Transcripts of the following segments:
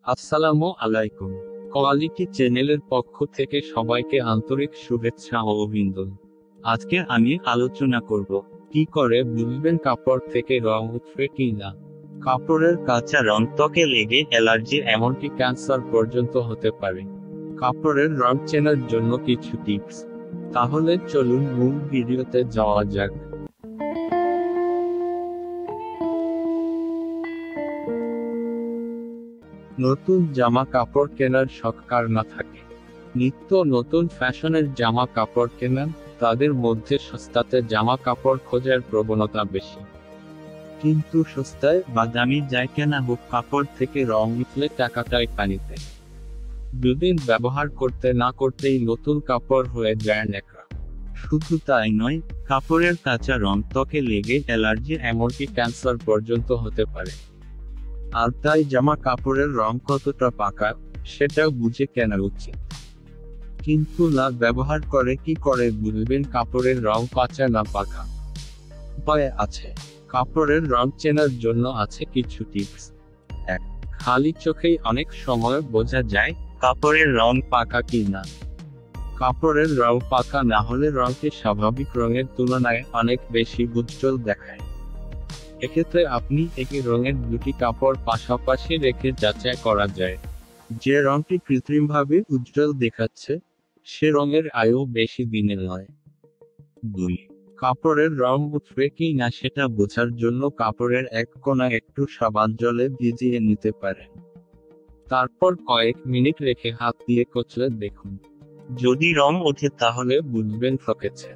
আসসালামু আলাইকুম। কোয়ালিটি চ্যানেলের পক্ষ থেকে সবাইকে আন্তরিক শুভেচ্ছা ও অভিনন্দন। আজকে আমি আলোচনা করব কি করে বুঝবেন কাপড় থেকে রং উঠবে কি না। কাপড়ের কাঁচা রং ত্বকে লেগে অ্যালার্জি এমনকি ক্যান্সার পর্যন্ত হতে পারে। কাপড়ের রং চেনার জন্য কিছু টিপস। তাহলে চলুন মূল ভিডিওতে যাওয়া যাক। নতুন জামা কাপড় কেনার শখ কার না থাকে। নিত্য নতুন ফ্যাশনের জামা কাপড় কেনেন, তাদের মধ্যে সস্তাতে জামা কাপড় খোঁজার প্রবণতা বেশি। কিন্তু সস্তায় বা দামি যাই কেনা হোক, কাপড় থেকে রং উঠলে টাকাটাই পানিতে। দুদিন ব্যবহার করতে না করতেই নতুন কাপড় হয়ে যায় ন্যাকড়া। শুধু তাই নয়, কাপড়ের কাঁচা রং ত্বকে লেগে অ্যালার্জি এমনকি ক্যান্সার পর্যন্ত হতে পারে। আর তাই জামা কাপড়ের রং কতটা পাকা সেটাও বুঝে কেনা উচিত। কিন্তু না ব্যবহার করে কি করে বুঝবেন কাপড়ের রং কাঁচা না পাকা? উপায় আছে। কাপড়ের রং চেনার জন্য আছে কিছু টিপস। 1. খালি চোখেই অনেক সময় বোঝা যায় কাপড়ের রং পাকা কি না। কাপড়ের রং পাকা না হলে রংটি স্বাভাবিক রঙের তুলনায় অনেক বেশি উজ্জ্বল দেখায়। এক্ষেত্রে আপনি একই রঙের দুটি কাপড় পাশাপাশি রেখে যাচাই করা যায়। যে রংটি কৃত্রিমভাবে উজ্জ্বল দেখাচ্ছে, সে রঙের আয়ু বেশি দিনের নয়। 2. কাপড়ের রং উঠবে কি না সেটা বোঝার জন্য কাপড়ের এক কোণা একটু সাবান জলে ভিজিয়ে নিতে পারেন। তারপর কয়েক মিনিট রেখে হাত দিয়ে কচলে দেখুন। যদি রং ওঠে তাহলে বুঝবেন ঠকেছে।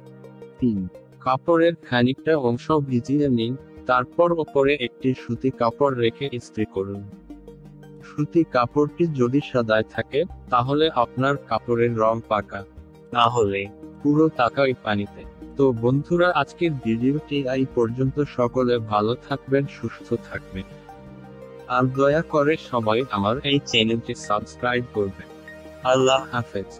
3. কাপড়ের খানিকটা অংশ ভিজিয়ে নিন, তারপর ওপরে একটি সুতি কাপড় রেখে ইস্ত্রি করুন। সুতি কাপড়টি যদি সাদায় থাকে, তাহলে আপনার কাপড়ের রং পাকা, না হলে পুরো টাকাই পানিতে। তো বন্ধুরা, আজকের ভিডিওটি এই পর্যন্ত। সকলে ভালো থাকবেন, সুস্থ থাকবেন, আর দয়া করে সবাই আমার এই চ্যানেলটি সাবস্ক্রাইব করবেন। আল্লাহ হাফেজ।